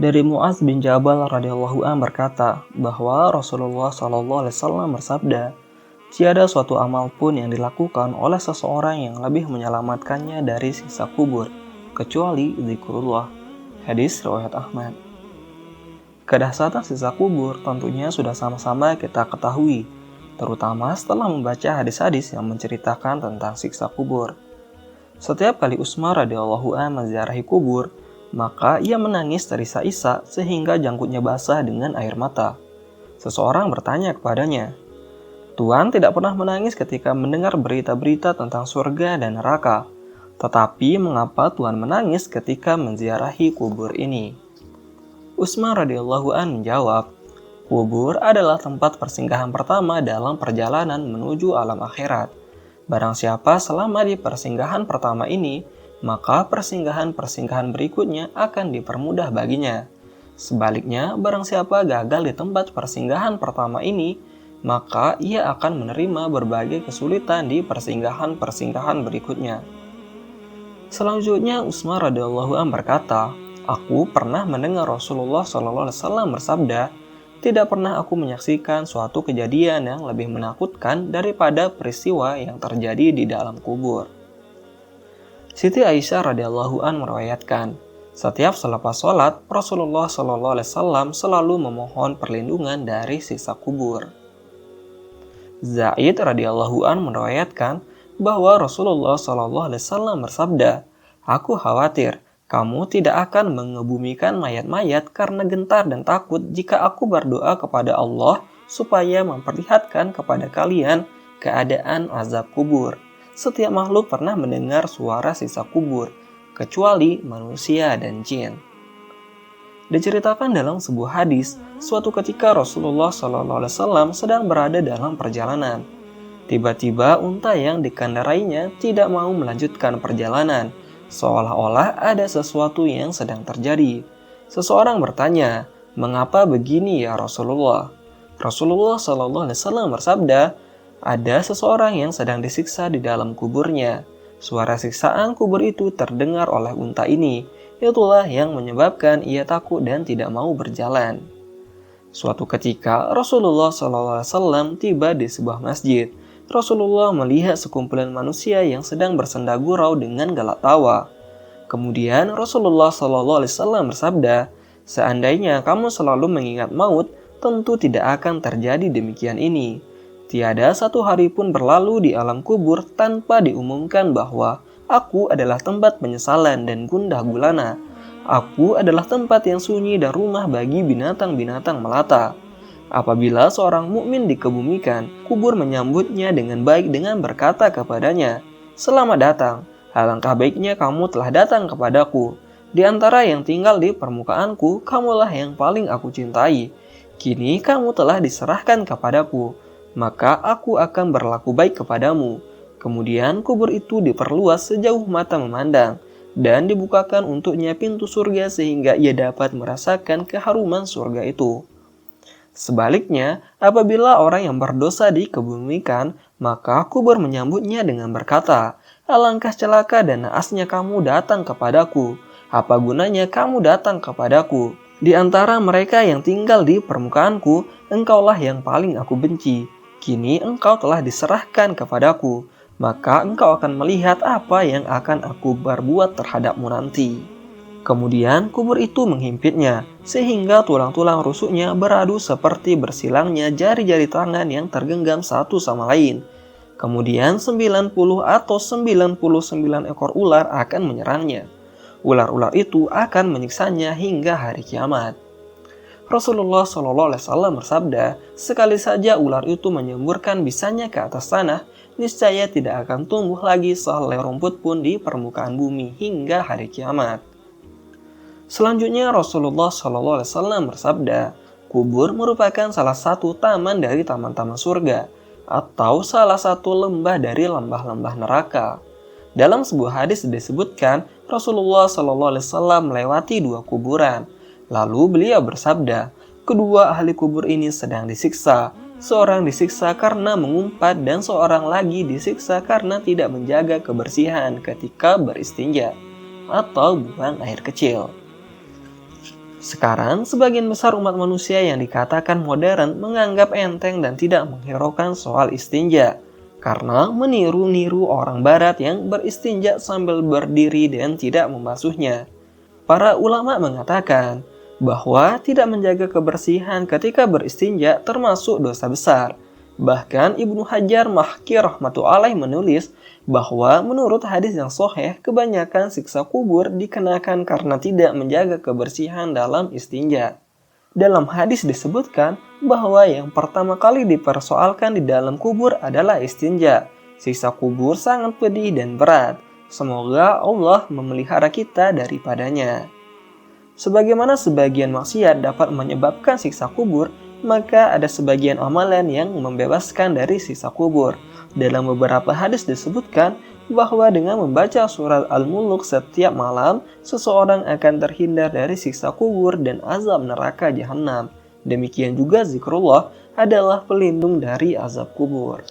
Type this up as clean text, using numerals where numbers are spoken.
Dari Muaz bin Jabal radhiyallahu an berkata bahwa Rasulullah Shallallahu alaihi wasallam bersabda, "Tiada suatu amal pun yang dilakukan oleh seseorang yang lebih menyelamatkannya dari siksa kubur, kecuali zikrullah." Hadis riwayat Ahmad. Kedahsyatan siksa kubur tentunya sudah sama-sama kita ketahui, terutama setelah membaca hadis-hadis yang menceritakan tentang siksa kubur. Setiap kali Utsman radhiyallahu an menziarahi kubur, maka ia menangis terisak-isak sehingga jangkutnya basah dengan air mata. Seseorang bertanya kepadanya, "Tuan tidak pernah menangis ketika mendengar berita-berita tentang surga dan neraka, tetapi mengapa Tuan menangis ketika menziarahi kubur ini?" Utsman radhiyallahu an menjawab, "Kubur adalah tempat persinggahan pertama dalam perjalanan menuju alam akhirat. Barang siapa selama di persinggahan pertama ini, maka persinggahan-persinggahan berikutnya akan dipermudah baginya. Sebaliknya, barang siapa gagal di tempat persinggahan pertama ini, maka ia akan menerima berbagai kesulitan di persinggahan-persinggahan berikutnya." Selanjutnya, Utsman radhiyallahu an berkata, "Aku pernah mendengar Rasulullah SAW bersabda, tidak pernah aku menyaksikan suatu kejadian yang lebih menakutkan daripada peristiwa yang terjadi di dalam kubur." Siti Aisyah radhiyallahu an meriwayatkan, setiap selepas sholat, Rasulullah SAW selalu memohon perlindungan dari siksa kubur. Zaid radhiyallahu an meriwayatkan bahwa Rasulullah SAW bersabda, "Aku khawatir kamu tidak akan mengebumikan mayat-mayat karena gentar dan takut jika aku berdoa kepada Allah supaya memperlihatkan kepada kalian keadaan azab kubur. Setiap makhluk pernah mendengar suara siksa kubur, kecuali manusia dan jin." Diceritakan dalam sebuah hadis, suatu ketika Rasulullah SAW sedang berada dalam perjalanan. Tiba-tiba unta yang dikendarainya tidak mau melanjutkan perjalanan, seolah-olah ada sesuatu yang sedang terjadi. Seseorang bertanya, "Mengapa begini ya Rasulullah?" Rasulullah SAW bersabda, "Ada seseorang yang sedang disiksa di dalam kuburnya. Suara siksaan kubur itu terdengar oleh unta ini. Itulah yang menyebabkan ia takut dan tidak mau berjalan." Suatu ketika Rasulullah SAW tiba di sebuah masjid. Rasulullah melihat sekumpulan manusia yang sedang bersenda gurau dengan galak tawa. Kemudian Rasulullah SAW bersabda, "Seandainya kamu selalu mengingat maut, tentu tidak akan terjadi demikian ini. Tiada satu hari pun berlalu di alam kubur tanpa diumumkan bahwa aku adalah tempat penyesalan dan gundah gulana. Aku adalah tempat yang sunyi dan rumah bagi binatang-binatang melata. Apabila seorang mukmin dikebumikan, kubur menyambutnya dengan baik dengan berkata kepadanya, 'Selamat datang, alangkah baiknya kamu telah datang kepadaku. Di antara yang tinggal di permukaanku, kamulah yang paling aku cintai. Kini kamu telah diserahkan kepadaku, maka aku akan berlaku baik kepadamu.' Kemudian kubur itu diperluas sejauh mata memandang, dan dibukakan untuknya pintu surga sehingga ia dapat merasakan keharuman surga itu. Sebaliknya, apabila orang yang berdosa dikebumikan, maka kubur menyambutnya dengan berkata, 'Alangkah celaka dan naasnya kamu datang kepadaku. Apa gunanya kamu datang kepadaku? Di antara mereka yang tinggal di permukaanku, engkaulah yang paling aku benci. Kini engkau telah diserahkan kepadaku, maka engkau akan melihat apa yang akan aku berbuat terhadapmu nanti.' Kemudian kubur itu menghimpitnya, sehingga tulang-tulang rusuknya beradu seperti bersilangnya jari-jari tangan yang tergenggam satu sama lain. Kemudian 90 atau 99 ekor ular akan menyerangnya. Ular-ular itu akan menyiksanya hingga hari kiamat. Rasulullah SAW bersabda, "Sekali saja ular itu menyemburkan bisanya ke atas tanah, niscaya tidak akan tumbuh lagi sehelai rumput pun di permukaan bumi hingga hari kiamat." Selanjutnya Rasulullah SAW bersabda, "Kubur merupakan salah satu taman dari taman-taman surga, atau salah satu lembah dari lembah-lembah neraka." Dalam sebuah hadis disebutkan, Rasulullah SAW melewati dua kuburan. Lalu beliau bersabda, "Kedua ahli kubur ini sedang disiksa. Seorang disiksa karena mengumpat dan seorang lagi disiksa karena tidak menjaga kebersihan ketika beristinja atau buang air kecil." Sekarang, sebagian besar umat manusia yang dikatakan modern menganggap enteng dan tidak menghiraukan soal istinja, karena meniru-niru orang barat yang beristinja sambil berdiri dan tidak membasuhnya. Para ulama mengatakan bahwa tidak menjaga kebersihan ketika beristinja termasuk dosa besar. Bahkan Ibnu Hajar Mahki rahmatullahi menulis bahwa menurut hadis yang sahih, kebanyakan siksa kubur dikenakan karena tidak menjaga kebersihan dalam istinja. Dalam hadis disebutkan bahwa yang pertama kali dipersoalkan di dalam kubur adalah istinja. Siksa kubur sangat pedih dan berat. Semoga Allah memelihara kita daripadanya. Sebagaimana sebagian maksiat dapat menyebabkan siksa kubur, maka ada sebagian amalan yang membebaskan dari siksa kubur. Dalam beberapa hadis disebutkan bahwa dengan membaca surat Al-Mulk setiap malam, seseorang akan terhindar dari siksa kubur dan azab neraka jahanam. Demikian juga zikrullah adalah pelindung dari azab kubur.